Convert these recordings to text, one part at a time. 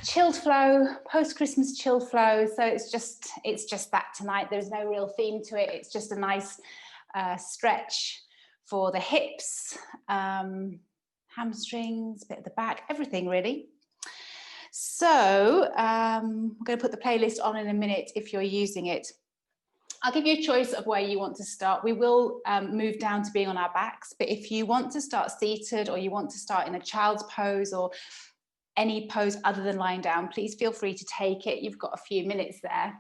Chilled flow, post-Christmas chilled flow. So it's just that tonight. There's no real theme to it. It's just a nice stretch for the hips, hamstrings, bit of the back, everything really. So I'm going to put the playlist on in a minute if you're using it. I'll give you a choice of where you want to start. We will move down to being on our backs, but if you want to start seated or you want to start in a child's pose or any pose other than lying down, please feel free to take it. You've got a few minutes there.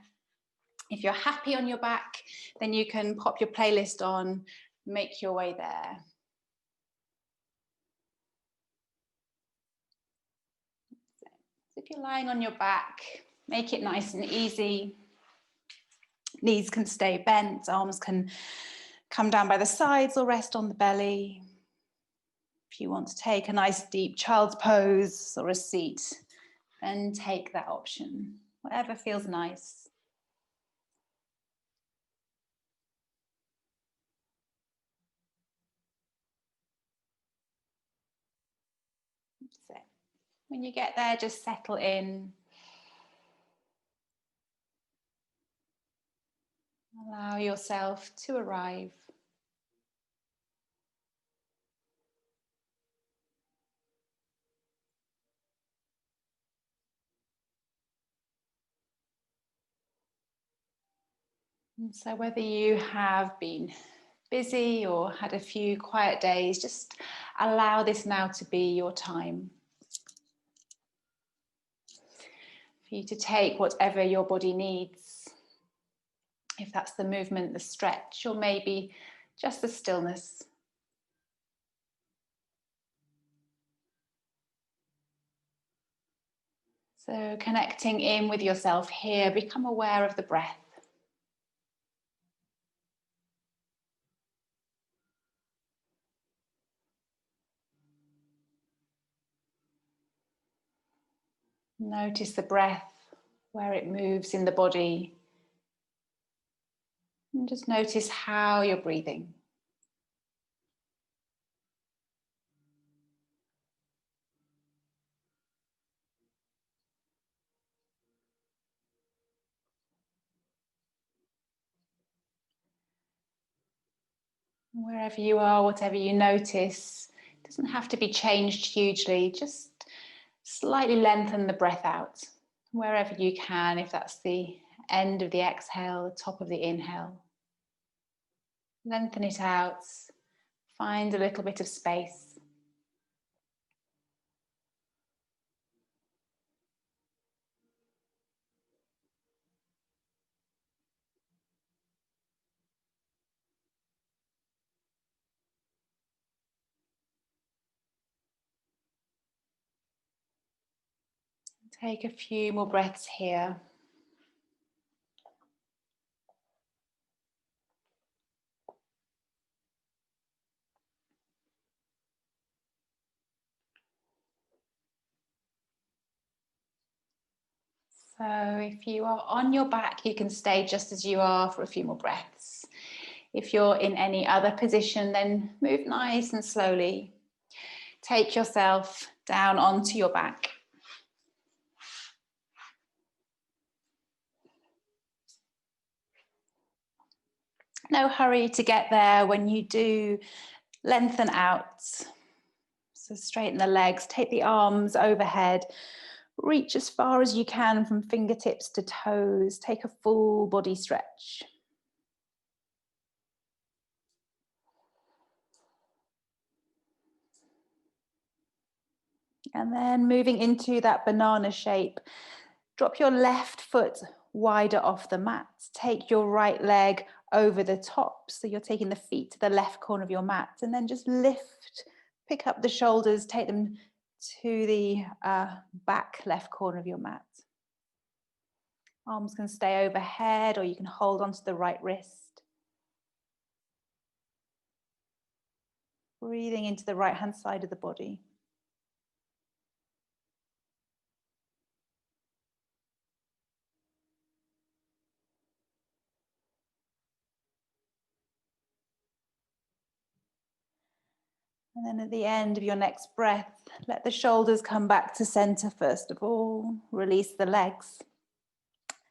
If you're happy on your back, then you can pop your playlist on, make your way there. So if you're lying on your back, make it nice and easy. Knees can stay bent, arms can come down by the sides or rest on the belly. If you want to take a nice deep child's pose or a seat, then take that option, whatever feels nice. So when you get there, just settle in. Allow yourself to arrive. And so whether you have been busy or had a few quiet days, just allow this now to be your time. For you to take whatever your body needs. If that's the movement, the stretch, or maybe just the stillness. So connecting in with yourself here, become aware of the breath. Notice the breath, where it moves in the body. And just notice how you're breathing. Wherever you are, whatever you notice, it doesn't have to be changed hugely, just slightly lengthen the breath out wherever you can, if that's the end of the exhale, the top of the inhale. Lengthen it out, find a little bit of space. Take a few more breaths here. So if you are on your back, you can stay just as you are for a few more breaths. If you're in any other position, then move nice and slowly. Take yourself down onto your back. No hurry to get there. When you do, lengthen out. So straighten the legs, take the arms overhead. Reach as far as you can from fingertips to toes. Take a full body stretch. And then moving into that banana shape, drop your left foot wider off the mat. Take your right leg over the top. So you're taking the feet to the left corner of your mat, and then just lift, pick up the shoulders, take them to the back left corner of your mat. Arms can stay overhead, or you can hold onto the right wrist. Breathing into the right hand side of the body. And then at the end of your next breath, let the shoulders come back to center first of all. Release the legs.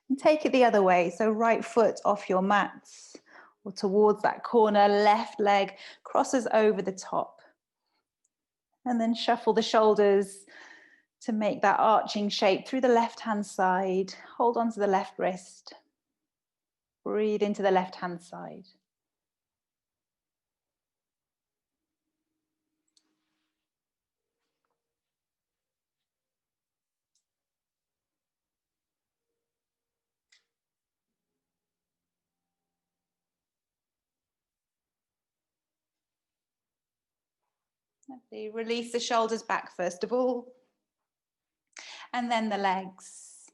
And take it the other way. So right foot off your mats or towards that corner, left leg crosses over the top. And then shuffle the shoulders to make that arching shape through the left-hand side. Hold on to the left wrist. Breathe into the left-hand side. Lovely. Release the shoulders back first of all, and then the legs,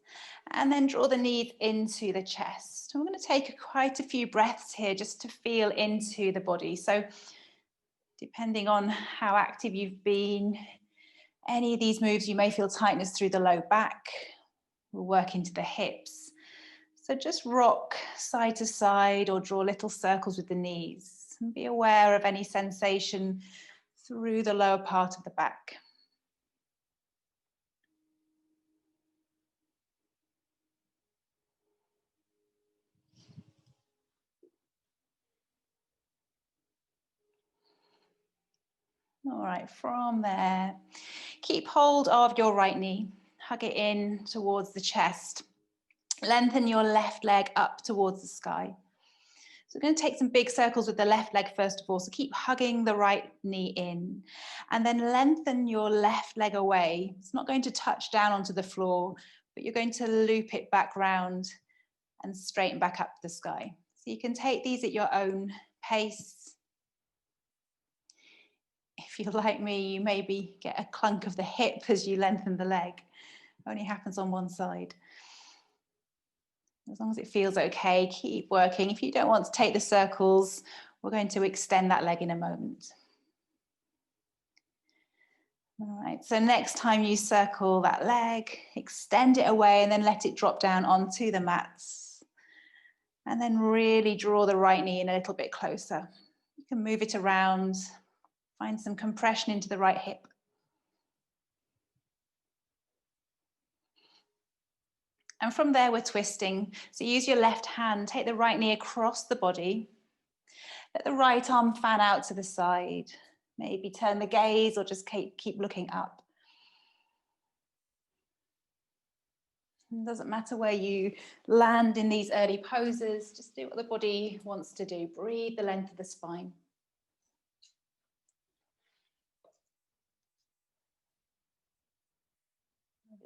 and then draw the knees into the chest. We're going to take quite a few breaths here just to feel into the body. So depending on how active you've been, any of these moves, you may feel tightness through the low back. We'll work into the hips. So just rock side to side or draw little circles with the knees. And be aware of any sensation through the lower part of the back. All right, from there, keep hold of your right knee. Hug it in towards the chest. Lengthen your left leg up towards the sky. So we're going to take some big circles with the left leg first of all. So keep hugging the right knee in and then lengthen your left leg away. It's not going to touch down onto the floor, but you're going to loop it back round and straighten back up to the sky. So you can take these at your own pace. If you're like me, you maybe get a clunk of the hip as you lengthen the leg. It only happens on one side. As long as it feels okay, keep working. If you don't want to take the circles, we're going to extend that leg in a moment. All right, so next time you circle that leg, extend it away and then let it drop down onto the mats. And then really draw the right knee in a little bit closer. You can move it around, find some compression into the right hip. And from there, we're twisting. So use your left hand, take the right knee across the body. Let the right arm fan out to the side. Maybe turn the gaze or just keep looking up. It doesn't matter where you land in these early poses, just do what the body wants to do. Breathe the length of the spine.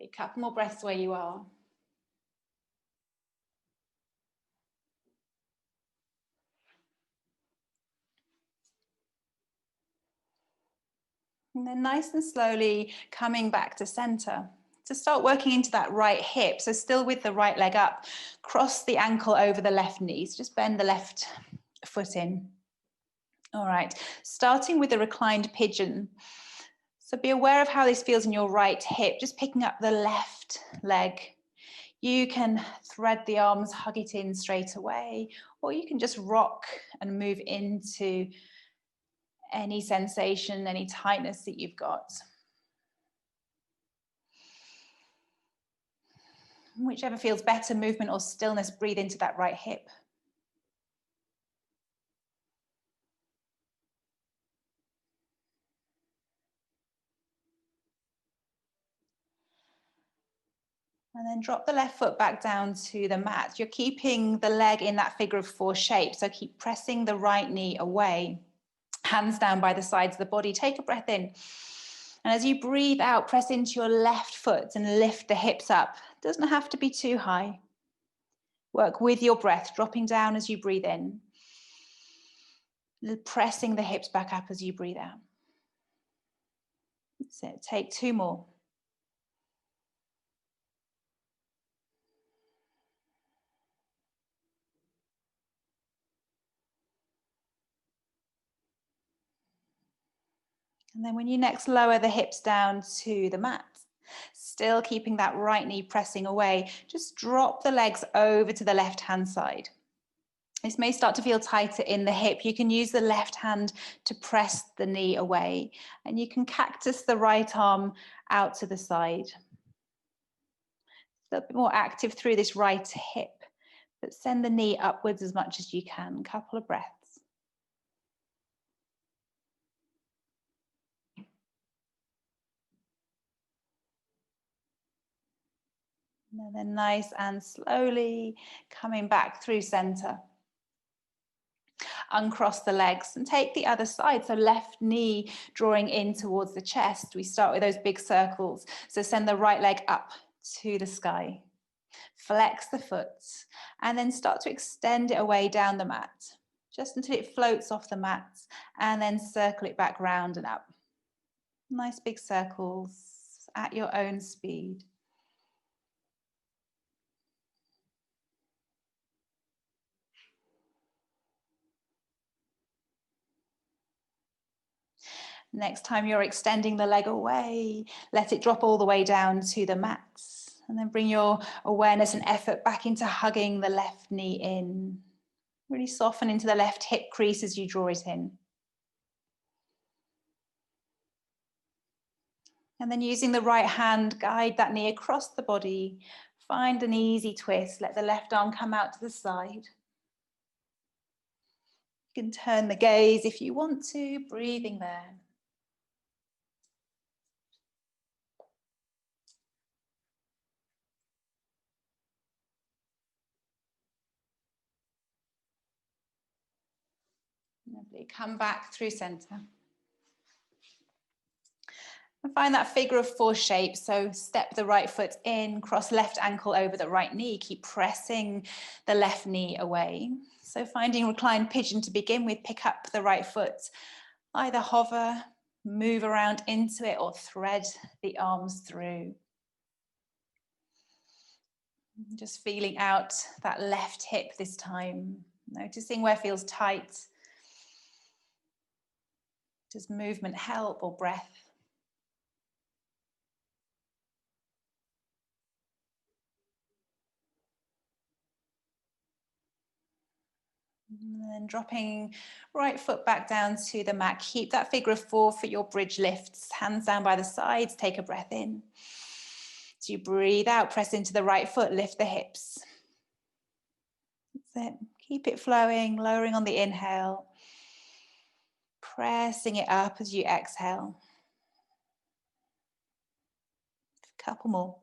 A couple more breaths where you are. And then nice and slowly coming back to center. To start working into that right hip, so still with the right leg up, cross the ankle over the left knee, so just bend the left foot in. All right, starting with the reclined pigeon. So be aware of how this feels in your right hip, just picking up the left leg. You can thread the arms, hug it in straight away, or you can just rock and move into any sensation, any tightness that you've got. Whichever feels better, movement or stillness, breathe into that right hip. And then drop the left foot back down to the mat. You're keeping the leg in that figure of four shape, so keep pressing the right knee away. Hands down by the sides of the body. Take a breath in. And as you breathe out, press into your left foot and lift the hips up. It doesn't have to be too high. Work with your breath, dropping down as you breathe in. Pressing the hips back up as you breathe out. That's it. Take two more. And then when you next lower the hips down to the mat, still keeping that right knee pressing away, just drop the legs over to the left-hand side. This may start to feel tighter in the hip. You can use the left hand to press the knee away, and you can cactus the right arm out to the side. A bit more active through this right hip, but send the knee upwards as much as you can. Couple of breaths. And then nice and slowly coming back through center. Uncross the legs and take the other side. So left knee drawing in towards the chest. We start with those big circles. So send the right leg up to the sky. Flex the foot and then start to extend it away down the mat, just until it floats off the mat, and then circle it back round and up. Nice big circles at your own speed. Next time you're extending the leg away, let it drop all the way down to the mat. And then bring your awareness and effort back into hugging the left knee in. Really soften into the left hip crease as you draw it in. And then using the right hand, guide that knee across the body. Find an easy twist. Let the left arm come out to the side. You can turn the gaze if you want to, breathing there. Lovely. Come back through center. And find that figure of four shape. So step the right foot in, cross left ankle over the right knee. Keep pressing the left knee away. So finding reclined pigeon to begin with, pick up the right foot. Either hover, move around into it, or thread the arms through. Just feeling out that left hip this time. Noticing where feels tight. Does movement help or breath? And then dropping right foot back down to the mat. Keep that figure of four for your bridge lifts. Hands down by the sides. Take a breath in. As you breathe out, press into the right foot, lift the hips. That's it. Keep it flowing, lowering on the inhale. Pressing it up as you exhale. A couple more.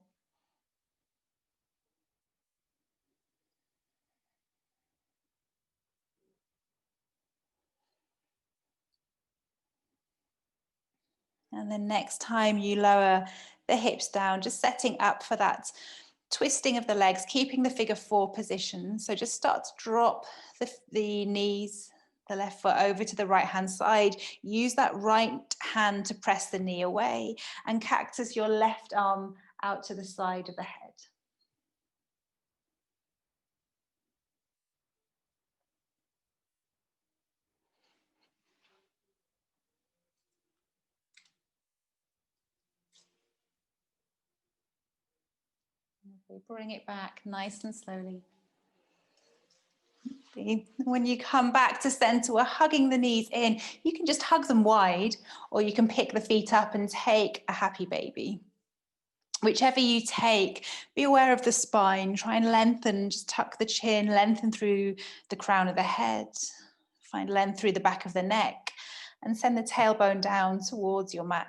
And then next time you lower the hips down, just setting up for that twisting of the legs, keeping the figure four position. So just start to drop the knees, the left foot over to the right hand side. Use that right hand to press the knee away and cactus your left arm out to the side of the head. Bring it back nice and slowly. When you come back to center, we're hugging the knees in. You can just hug them wide, or you can pick the feet up and take a happy baby. Whichever you take, be aware of the spine. Try and lengthen, just tuck the chin, lengthen through the crown of the head. Find length through the back of the neck, and send the tailbone down towards your mat.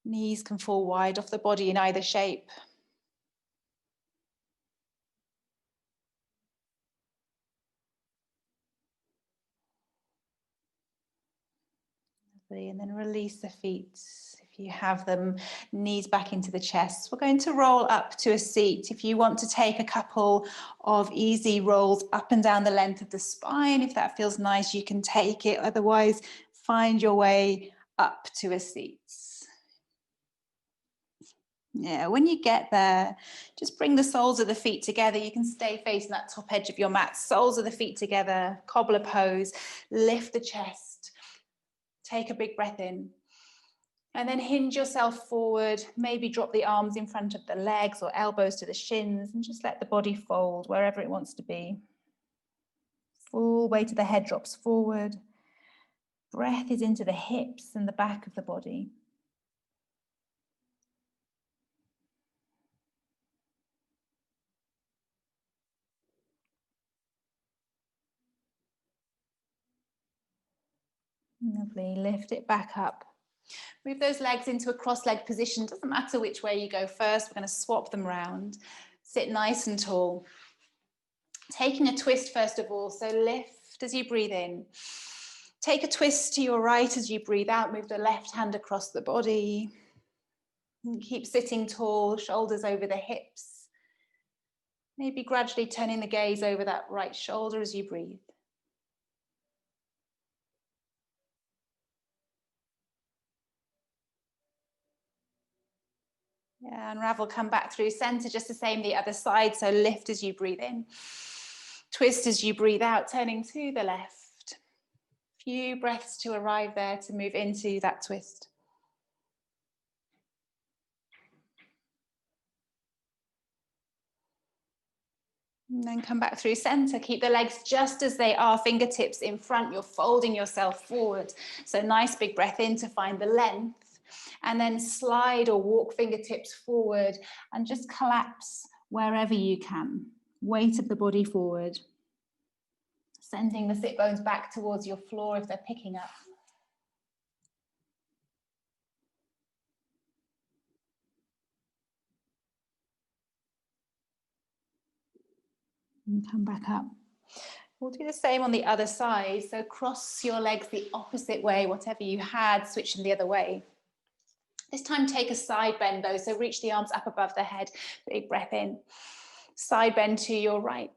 Knees can fall wide off the body in either shape. And then release the feet if you have them, knees back into the chest. We're going to roll up to a seat. If you want to take a couple of easy rolls up and down the length of the spine, if that feels nice, you can take it. Otherwise, find your way up to a seat. Yeah, when you get there, just bring the soles of the feet together. You can stay facing that top edge of your mat. Soles of the feet together, cobbler pose, lift the chest. Take a big breath in And then hinge yourself forward, maybe drop the arms in front of the legs or elbows to the shins, and just let the body fold wherever it wants to be. Full weight of the head drops forward. Breath is into the hips and the back of the body. Lovely, lift it back up. Move those legs into a cross-legged position. Doesn't matter which way you go first, we're going to swap them round. Sit nice and tall. Taking a twist first of all, so lift as you breathe in. Take a twist to your right as you breathe out, move the left hand across the body. And keep sitting tall, shoulders over the hips. Maybe gradually turning the gaze over that right shoulder as you breathe. Yeah, unravel, come back through center, just the same the other side. So lift as you breathe in. Twist as you breathe out, turning to the left. Few breaths to arrive there to move into that twist. And then come back through center. Keep the legs just as they are, fingertips in front. You're folding yourself forward. So nice big breath in to find the length. And then slide or walk fingertips forward and just collapse wherever you can. Weight of the body forward. Sending the sit bones back towards your floor if they're picking up. And come back up. We'll do the same on the other side. So cross your legs the opposite way, whatever you had, switch them the other way. This time take a side bend though, so reach the arms up above the head, big breath in. Side bend to your right.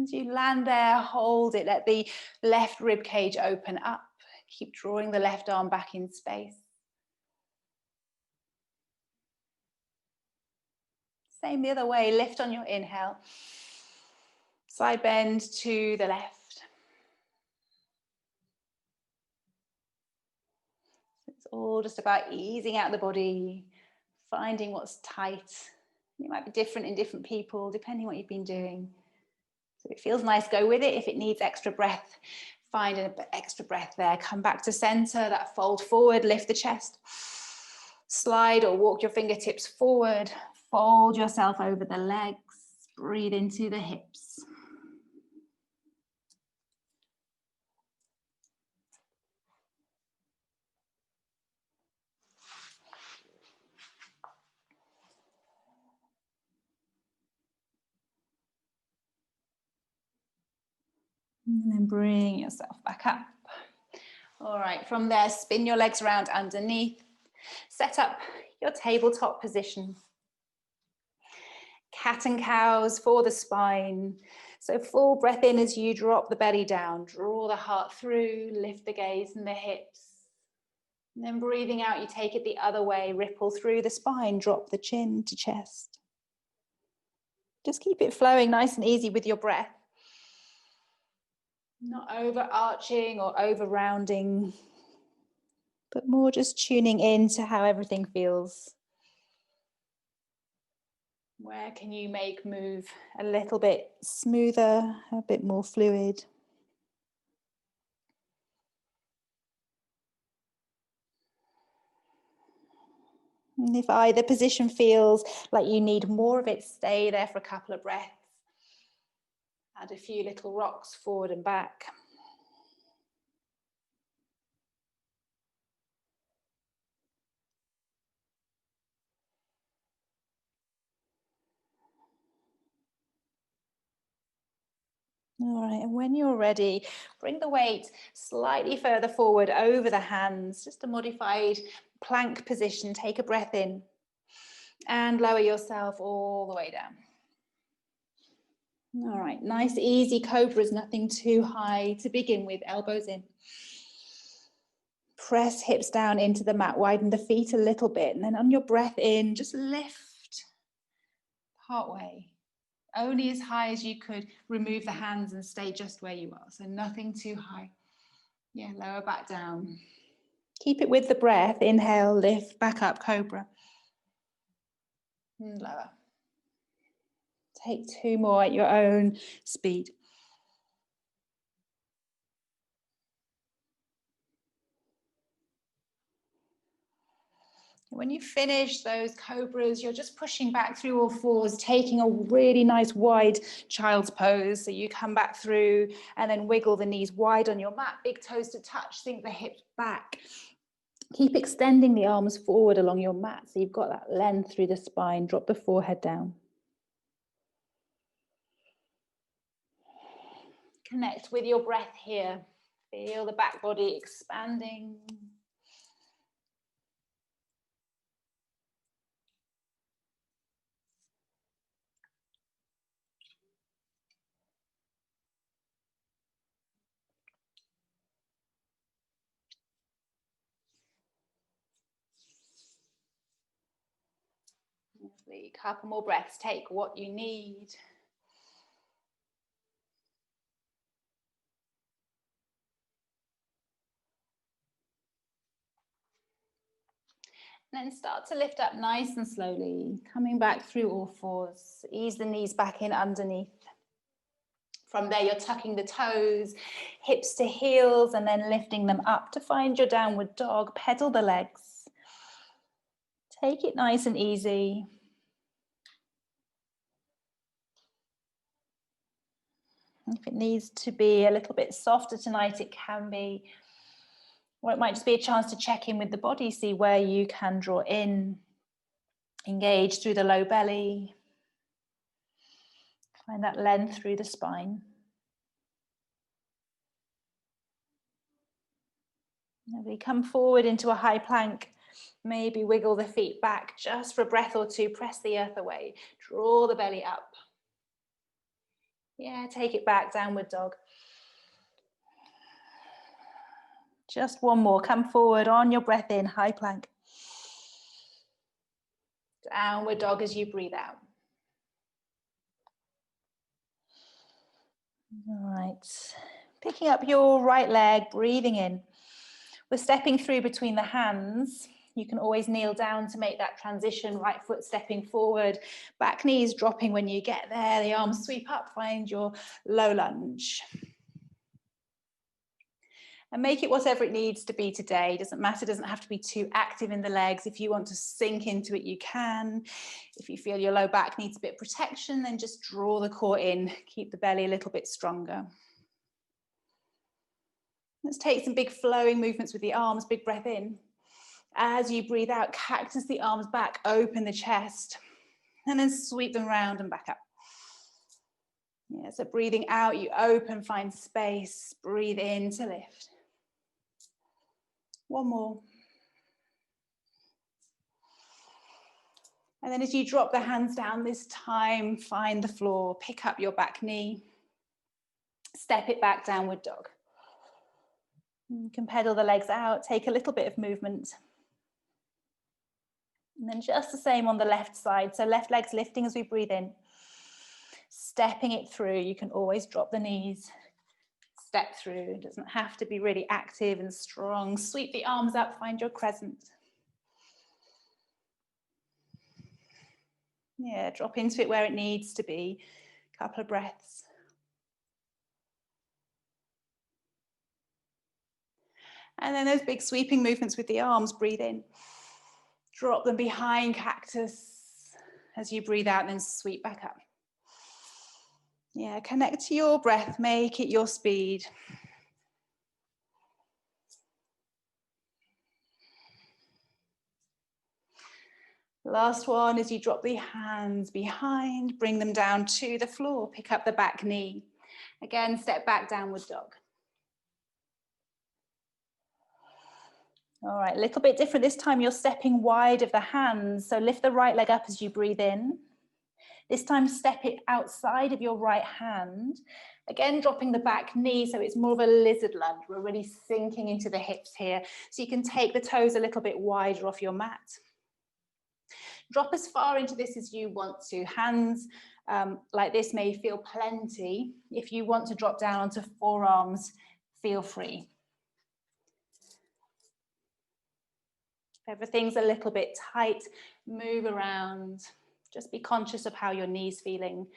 As you land there, hold it, let the left rib cage open up. Keep drawing the left arm back in space. Same the other way, lift on your inhale. Side bend to the left. It's all just about easing out the body, finding what's tight. It might be different in different people, depending what you've been doing. So if it feels nice, go with it. If it needs extra breath, find an extra breath there. Come back to center, that fold forward, lift the chest. Slide or walk your fingertips forward. Fold yourself over the legs. Breathe into the hips. And then bring yourself back up. All right, from there, spin your legs around underneath. Set up your tabletop position. Cat and cows for the spine. So full breath in as you drop the belly down. Draw the heart through, lift the gaze and the hips. And then breathing out, you take it the other way. Ripple through the spine, drop the chin to chest. Just keep it flowing nice and easy with your breath. Not overarching or over rounding, but more just tuning in to how everything feels. Where can you make move a little bit smoother, a bit more fluid? And if either position feels like you need more of it, stay there for a couple of breaths. Add a few little rocks forward and back. All right, and when you're ready, bring the weight slightly further forward over the hands, just a modified plank position. Take a breath in and lower yourself all the way down. All right, nice easy cobras, nothing too high to begin with, elbows in. Press hips down into the mat, widen the feet a little bit, and then on your breath in, just lift part way. Only as high as you could. Remove the hands and stay just where you are. So nothing too high. Yeah, lower back down. Keep it with the breath. Inhale, lift, back up, cobra. And lower. Take 2 more at your own speed. When you finish those cobras, you're just pushing back through all fours, taking a really nice wide child's pose. So you come back through and then wiggle the knees wide on your mat, big toes to touch, sink the hips back. Keep extending the arms forward along your mat so you've got that length through the spine. Drop the forehead down. Connect with your breath here. Feel the back body expanding. Lovely. Couple more breaths. Take what you need. And then start to lift up nice and slowly, coming back through all fours. Ease the knees back in underneath. From there, you're tucking the toes, hips to heels, and then lifting them up to find your downward dog. Pedal the legs. Take it nice and easy. If it needs to be a little bit softer tonight, it can be. Or it might just be a chance to check in with the body, see where you can draw in, engage through the low belly. Find that length through the spine. Maybe come forward into a high plank. Maybe wiggle the feet back just for a breath or two. Press the earth away. Draw the belly up. Yeah, take it back, downward dog. Just one more. Come forward on your breath in, high plank. Downward dog as you breathe out. All right. Picking up your right leg, breathing in. We're stepping through between the hands. You can always kneel down to make that transition, right foot stepping forward, back knees dropping when you get there, the arms sweep up, find your low lunge. And make it whatever it needs to be today. Doesn't matter, doesn't have to be too active in the legs. If you want to sink into it, you can. If you feel your low back needs a bit of protection, then just draw the core in, keep the belly a little bit stronger. Let's take some big flowing movements with the arms, big breath in. As you breathe out, cactus the arms back, open the chest, and then sweep them round and back up. Yeah, so breathing out, you open, find space, breathe in to lift. One more. And then as you drop the hands down this time, find the floor, pick up your back knee, step it back, downward dog. You can pedal the legs out, take a little bit of movement. And then just the same on the left side. So left leg's lifting as we breathe in. Stepping it through, you can always drop the knees, step through. It doesn't have to be really active and strong. Sweep the arms up, find your crescent. Yeah, drop into it where it needs to be. Couple of breaths. And then those big sweeping movements with the arms, breathe in. Drop them behind cactus as you breathe out and then sweep back up. Yeah, connect to your breath, make it your speed. Last one is you drop the hands behind, bring them down to the floor, pick up the back knee. Again, step back, downward dog. All right, a little bit different this time. You're stepping wide of the hands. So lift the right leg up as you breathe in. This time, step it outside of your right hand. Again, dropping the back knee, so it's more of a lizard lunge. We're really sinking into the hips here. So you can take the toes a little bit wider off your mat. Drop as far into this as you want to. Hands like this may feel plenty. If you want to drop down onto forearms, feel free. If everything's a little bit tight, move around. Just be conscious of how your knee's feeling.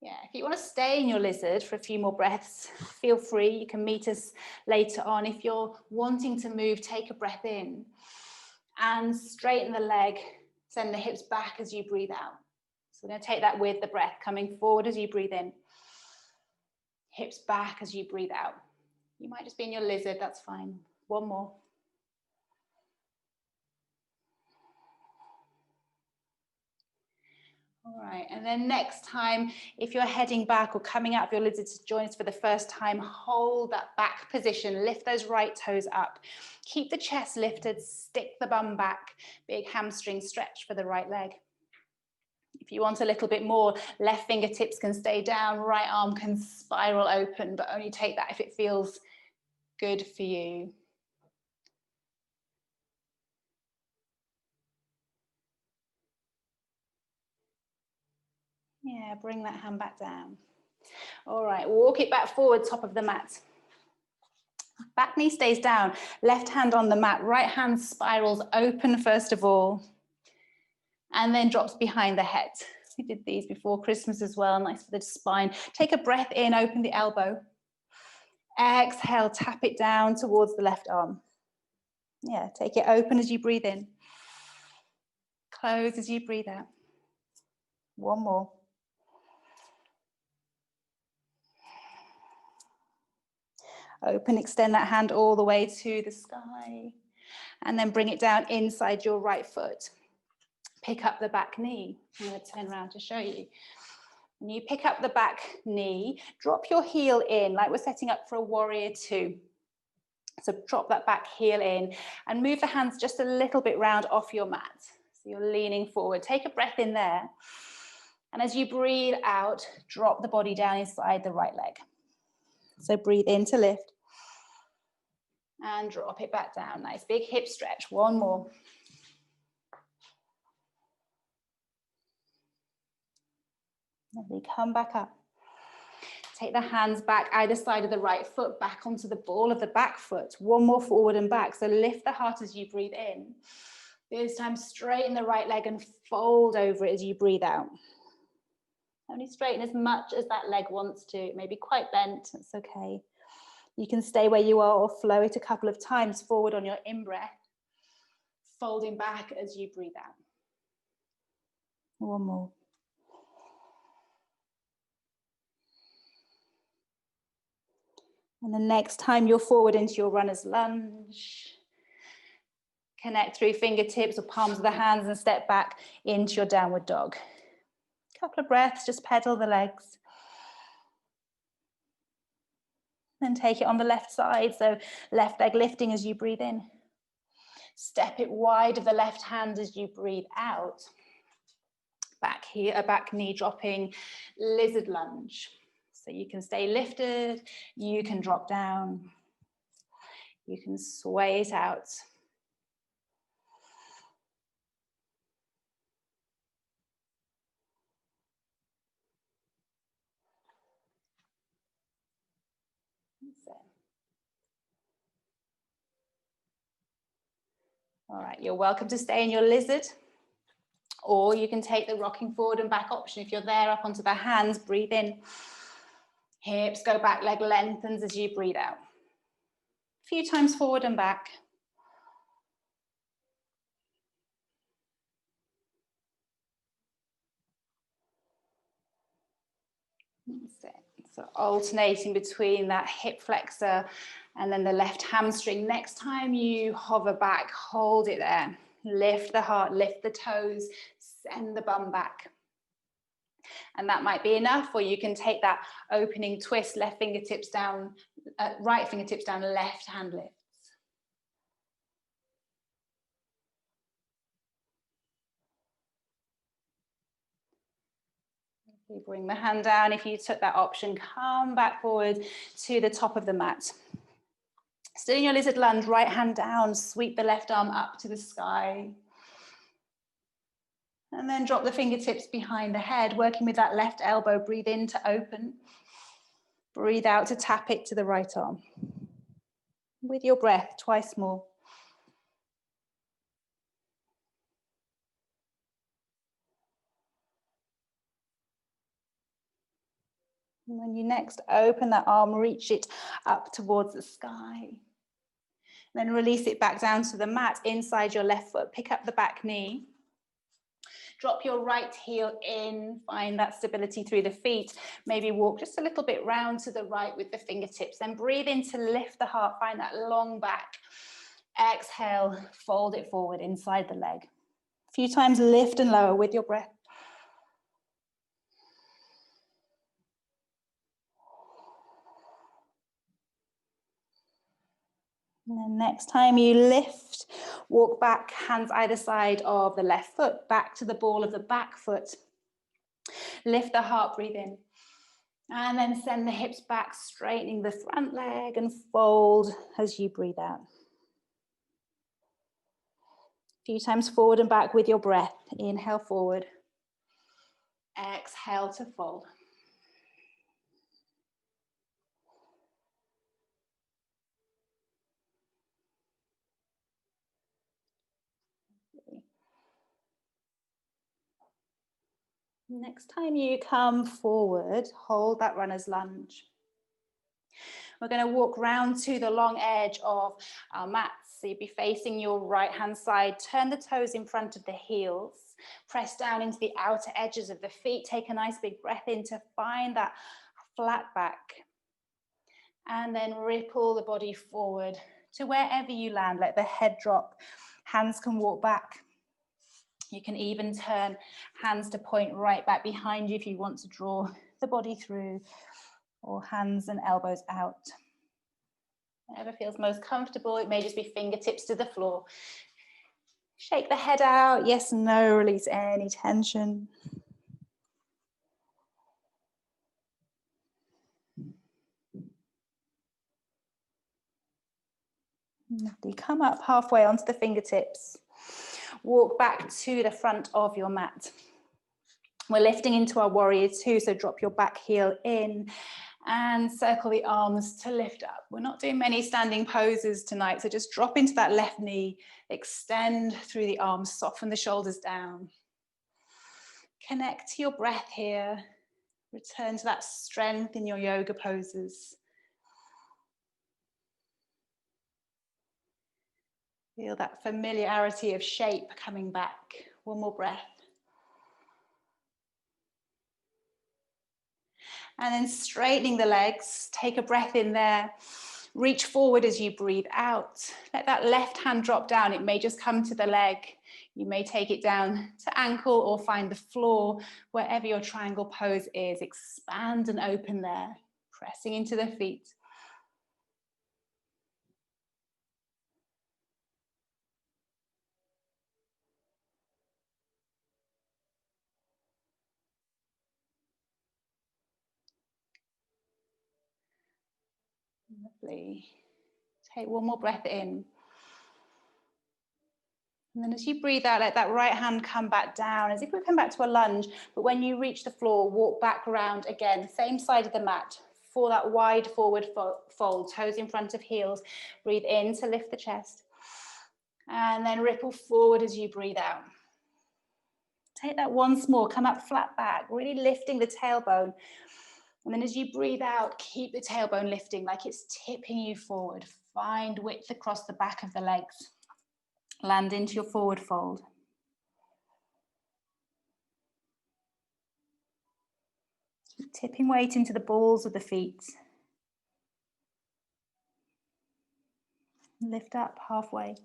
Yeah, if you want to stay in your lizard for a few more breaths, feel free. You can meet us later on. If you're wanting to move, take a breath in and straighten the leg. Send the hips back as you breathe out. So we're going to take that with the breath, coming forward as you breathe in. Hips back as you breathe out. You might just be in your lizard, that's fine. One more. All right, and then next time, if you're heading back or coming out of your lizard to join us for the first time, hold that back position, lift those right toes up. Keep the chest lifted, stick the bum back, big hamstring stretch for the right leg. If you want a little bit more, left fingertips can stay down, right arm can spiral open, but only take that if it feels good for you. Yeah, bring that hand back down. All right, walk it back forward, top of the mat. Back knee stays down, left hand on the mat, right hand spirals open first of all, and then drops behind the head. We did these before Christmas as well, nice for the spine. Take a breath in, open the elbow. Exhale, tap it down towards the left arm. Yeah, take it open as you breathe in. Close as you breathe out. One more. Open, extend that hand all the way to the sky, and then bring it down inside your right foot. Pick up the back knee. I'm going to turn around to show you. When you pick up the back knee, drop your heel in like we're setting up for a warrior two. So drop that back heel in and move the hands just a little bit round off your mat. So you're leaning forward. Take a breath in there. And as you breathe out, drop the body down inside the right leg. So breathe in to lift. And drop it back down. Nice big hip stretch. One more. Lovely. Come back up. Take the hands back either side of the right foot, back onto the ball of the back foot. One more forward and back. So lift the heart as you breathe in. This time straighten the right leg and fold over it as you breathe out. Only straighten as much as that leg wants to. It may be quite bent, that's okay. You can stay where you are or flow it a couple of times forward on your in-breath, folding back as you breathe out. One more. And the next time you're forward into your runner's lunge, connect through fingertips or palms of the hands and step back into your downward dog. Couple of breaths, just pedal the legs. Then take it on the left side, so left leg lifting as you breathe in. Step it wide of the left hand as you breathe out. Back here, back knee dropping, lizard lunge. So you can stay lifted, you can drop down, you can sway it out. All right, you're welcome to stay in your lizard, or you can take the rocking forward and back option. If you're there, up onto the hands, breathe in. Hips go back, leg lengthens as you breathe out. A few times forward and back. That's it. So alternating between that hip flexor and then the left hamstring. Next time you hover back, hold it there. Lift the heart, lift the toes, send the bum back. And that might be enough, or you can take that opening twist, left fingertips down, right fingertips down, left hand lifts. You bring the hand down. If you took that option, come back forward to the top of the mat. Still in your lizard lunge, right hand down, sweep the left arm up to the sky. And then drop the fingertips behind the head, working with that left elbow. Breathe in to open. Breathe out to tap it to the right arm. With your breath, twice more. And when you next open that arm, reach it up towards the sky. Then release it back down to the mat inside your left foot. Pick up the back knee. Drop your right heel in, find that stability through the feet. Maybe walk just a little bit round to the right with the fingertips. Then breathe in to lift the heart, find that long back. Exhale, fold it forward inside the leg. A few times lift and lower with your breath. And then next time you lift, walk back, hands either side of the left foot, back to the ball of the back foot. Lift the heart, breathe in. And then send the hips back, straightening the front leg and fold as you breathe out. A few times forward and back with your breath. Inhale forward. Exhale to fold. Next time you come forward, hold that runner's lunge. We're going to walk round to the long edge of our mats. So you'll be facing your right hand side. Turn the toes in front of the heels. Press down into the outer edges of the feet. Take a nice big breath in to find that flat back. And then ripple the body forward to wherever you land. Let the head drop. Hands can walk back. You can even turn hands to point right back behind you if you want to draw the body through, or hands and elbows out. Whatever feels most comfortable. It may just be fingertips to the floor. Shake the head out. Yes, no, release any tension. Lovely. Come up halfway onto the fingertips. Walk back to the front of your mat. We're lifting into our warrior two, so drop your back heel in and circle the arms to lift up. We're not doing many standing poses tonight, so just drop into that left knee, extend through the arms, soften the shoulders down. Connect to your breath here. Return to that strength in your yoga poses. Feel that familiarity of shape coming back. One more breath. And then straightening the legs, take a breath in there. Reach forward as you breathe out. Let that left hand drop down. It may just come to the leg. You may take it down to ankle or find the floor, wherever your triangle pose is. Expand and open there, pressing into the feet. Lovely. Take one more breath in. And then as you breathe out, let that right hand come back down, as if we come back to a lunge. But when you reach the floor, walk back around again, same side of the mat, for that wide forward fold, toes in front of heels. Breathe in to lift the chest. And then ripple forward as you breathe out. Take that once more, come up flat back, really lifting the tailbone. And then as you breathe out, keep the tailbone lifting like it's tipping you forward. Find width across the back of the legs. Land into your forward fold. Keep tipping weight into the balls of the feet. Lift up halfway.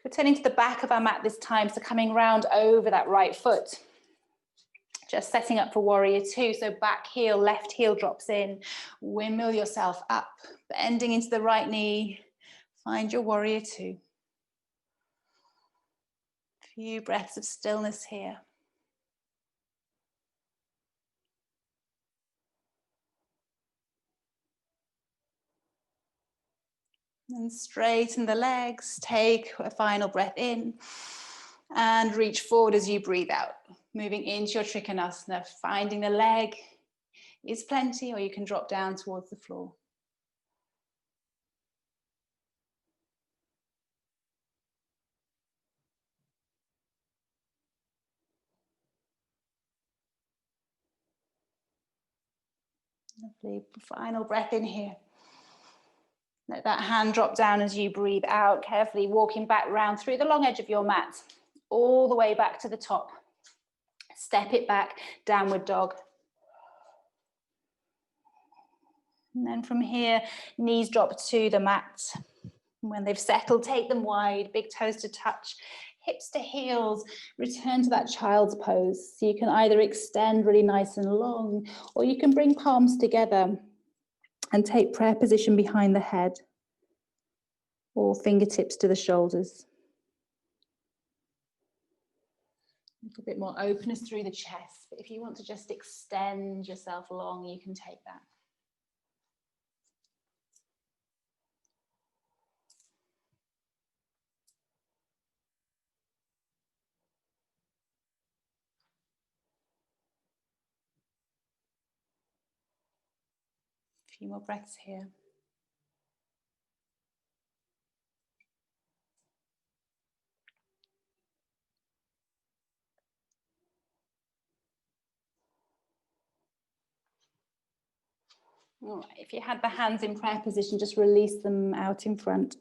We're turning to the back of our mat this time, so coming round over that right foot. Just setting up for warrior two, so back heel, left heel drops in. Windmill yourself up, bending into the right knee. Find your warrior two. Few breaths of stillness here. And straighten the legs, take a final breath in and reach forward as you breathe out. Moving into your Trikonasana, finding the leg is plenty, or you can drop down towards the floor. Lovely. Final breath in here. Let that hand drop down as you breathe out, carefully walking back round through the long edge of your mat, all the way back to the top. Step it back, downward dog. And then from here, knees drop to the mat. When they've settled, take them wide, big toes to touch, hips to heels. Return to that child's pose. So you can either extend really nice and long, or you can bring palms together and take prayer position behind the head, or fingertips to the shoulders. A little bit more openness through the chest, but if you want to just extend yourself long, you can take that. A few more breaths here. All right, if you had the hands in prayer position, just release them out in front.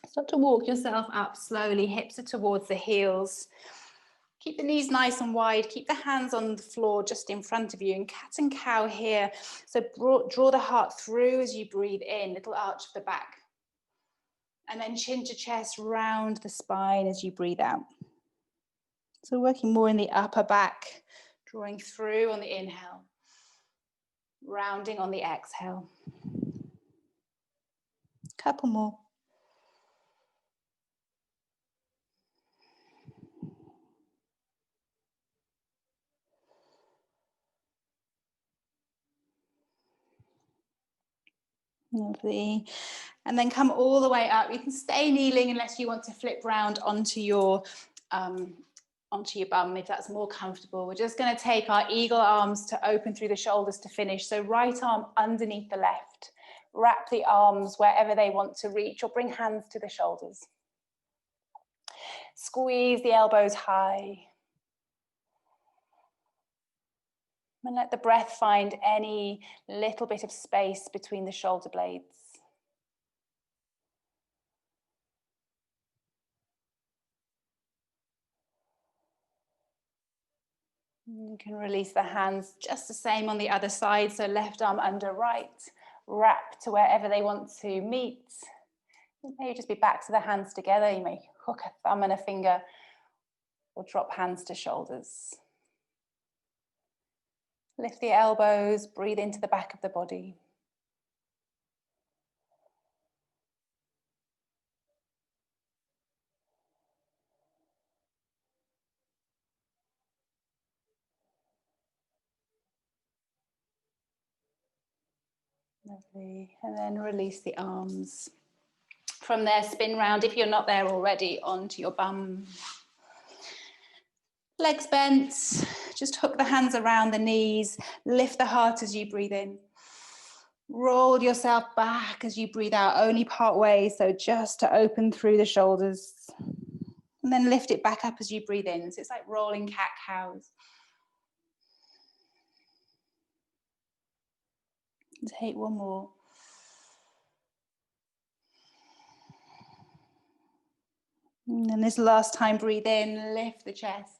Start to walk yourself up slowly, hips are towards the heels. Keep the knees nice and wide, keep the hands on the floor just in front of you, and cat and cow here. So draw the heart through as you breathe in, little arch of the back. And then chin to chest, round the spine as you breathe out. So working more in the upper back, drawing through on the inhale, rounding on the exhale. Couple more. Lovely. And then come all the way up. You can stay kneeling unless you want to flip round onto your bum if that's more comfortable. We're just going to take our eagle arms to open through the shoulders to finish. So right arm underneath the left. Wrap the arms wherever they want to reach, or bring hands to the shoulders. Squeeze the elbows high. And let the breath find any little bit of space between the shoulder blades. You can release the hands just the same on the other side. So left arm under right, wrap to wherever they want to meet. It may just be back to the hands together. You may hook a thumb and a finger, or drop hands to shoulders. Lift the elbows, breathe into the back of the body. Lovely. And then release the arms. From there, spin round, if you're not there already, onto your bum. Legs bent, just hook the hands around the knees, lift the heart as you breathe in. Roll yourself back as you breathe out, only part way, so just to open through the shoulders. And then lift it back up as you breathe in. So it's like rolling cat-cows. Take one more. And then this last time, breathe in, lift the chest.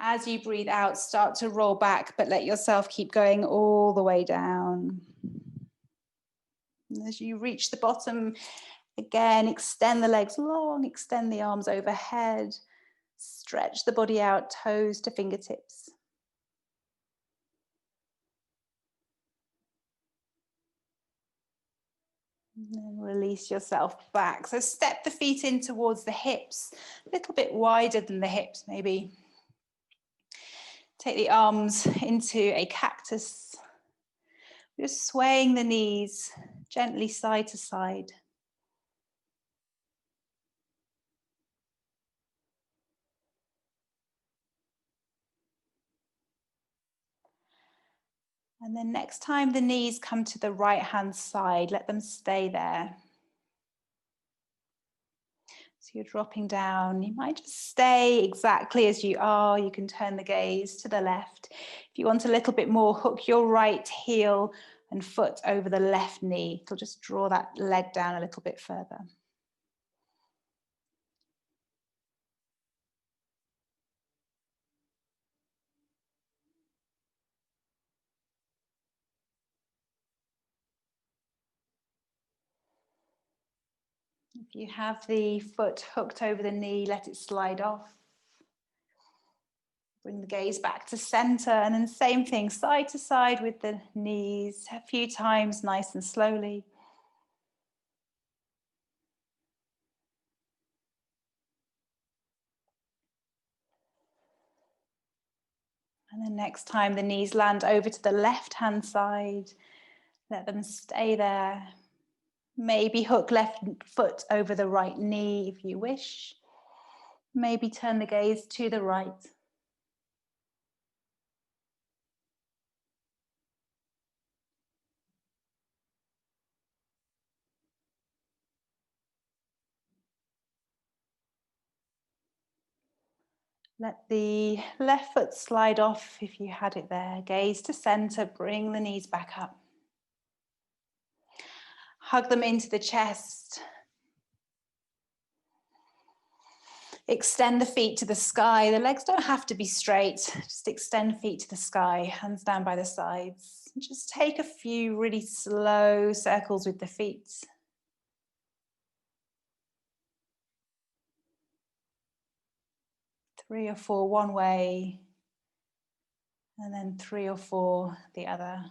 As you breathe out, start to roll back, but let yourself keep going all the way down. And as you reach the bottom, again, extend the legs long, extend the arms overhead, stretch the body out, toes to fingertips. And then release yourself back. So step the feet in towards the hips, a little bit wider than the hips maybe. Take the arms into a cactus. Just swaying the knees gently side to side. And then next time the knees come to the right hand side, let them stay there. So you're dropping down. You might just stay exactly as you are. You can turn the gaze to the left. If you want a little bit more, hook your right heel and foot over the left knee. It'll just draw that leg down a little bit further. If you have the foot hooked over the knee, let it slide off. Bring the gaze back to center, and then same thing, side to side with the knees, a few times, nice and slowly. And then next time the knees land over to the left-hand side, let them stay there. Maybe hook left foot over the right knee if you wish. Maybe turn the gaze to the right. Let the left foot slide off if you had it there. Gaze to center, bring the knees back up. Hug them into the chest. Extend the feet to the sky. The legs don't have to be straight. Just extend feet to the sky, hands down by the sides. Just take a few really slow circles with the feet. 3 or 4 one way, and then 3 or 4 the other.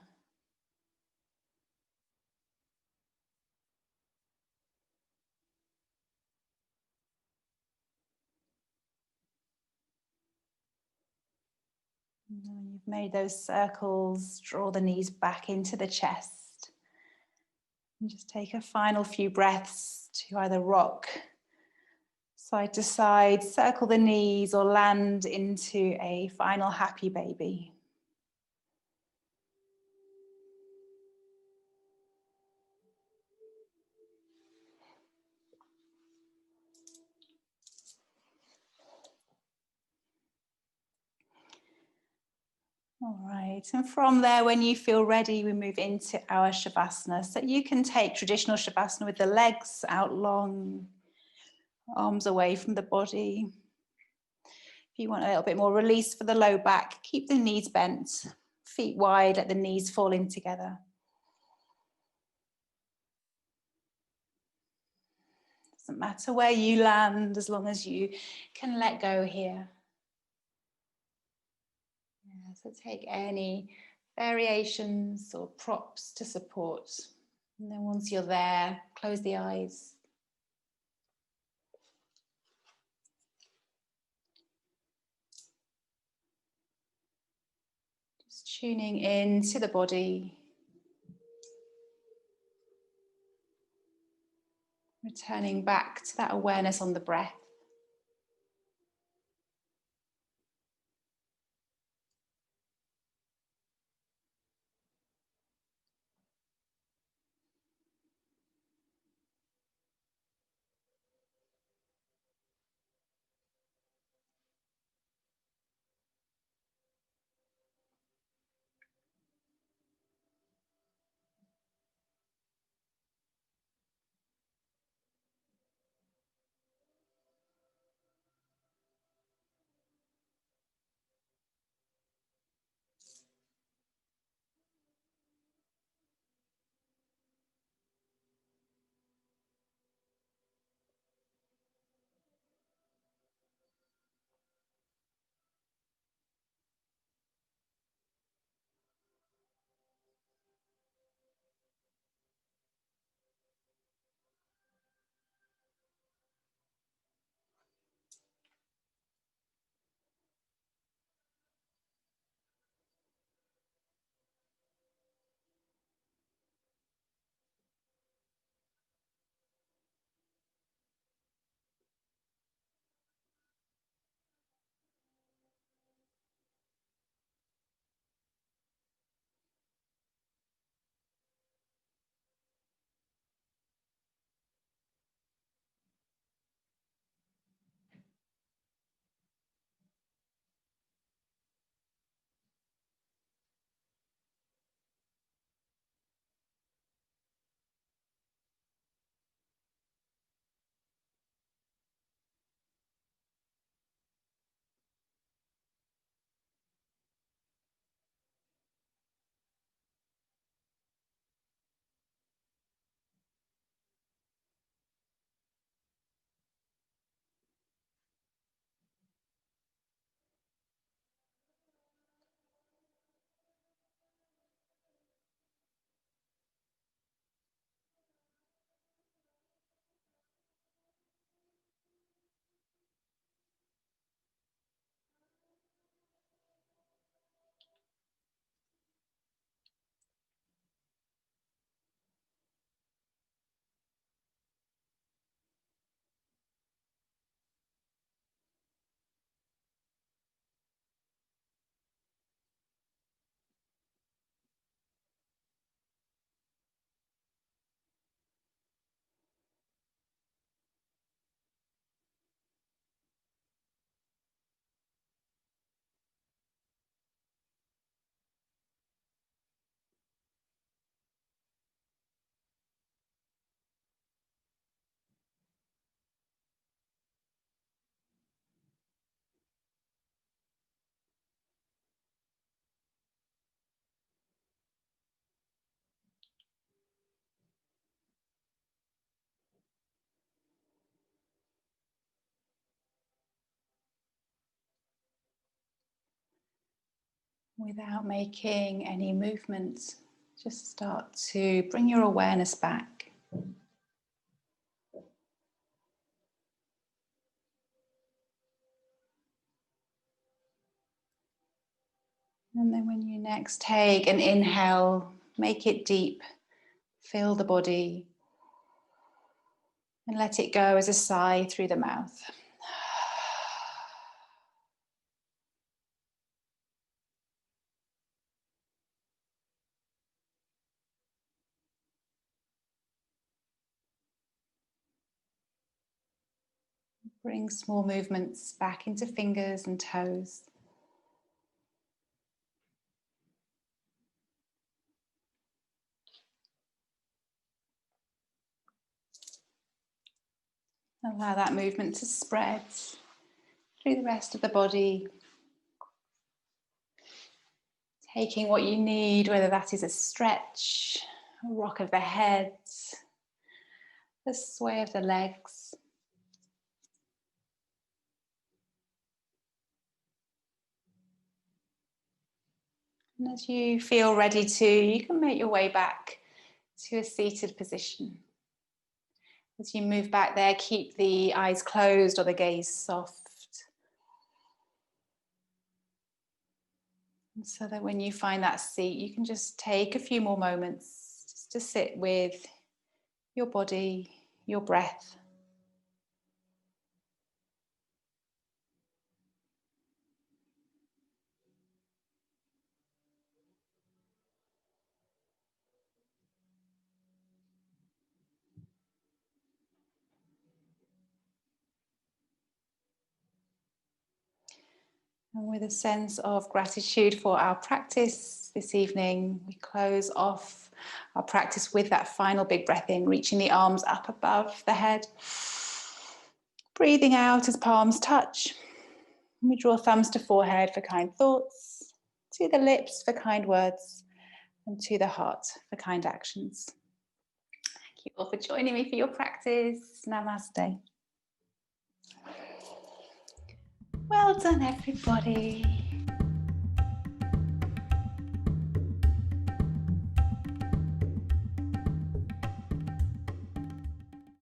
And when you've made those circles, draw the knees back into the chest. And just take a final few breaths to either rock side to side, circle the knees, or land into a final happy baby. All right, and from there, when you feel ready, we move into our Shavasana. So you can take traditional Shavasana with the legs out long, arms away from the body. If you want a little bit more release for the low back, keep the knees bent, feet wide, let the knees fall in together. Doesn't matter where you land, as long as you can let go here. Yeah, so take any variations or props to support. And then once you're there, close the eyes. Just tuning in to the body. Returning back to that awareness on the breath. without making any movement. Just start to bring your awareness back. And then when you next take an inhale, make it deep, fill the body, and let it go as a sigh through the mouth. Bring small movements back into fingers and toes. Allow that movement to spread through the rest of the body. Taking what you need, whether that is a stretch, a rock of the head, the sway of the legs. And as you feel ready to, you can make your way back to a seated position. As you move back there, keep the eyes closed or the gaze soft. And so that when you find that seat, you can just take a few more moments just to sit with your body, your breath. And with a sense of gratitude for our practice this evening, we close off our practice with that final big breath in, reaching the arms up above the head. Breathing out as palms touch. We draw thumbs to forehead for kind thoughts, to the lips for kind words, and to the heart for kind actions. Thank you all for joining me for your practice. Namaste. Well done, everybody.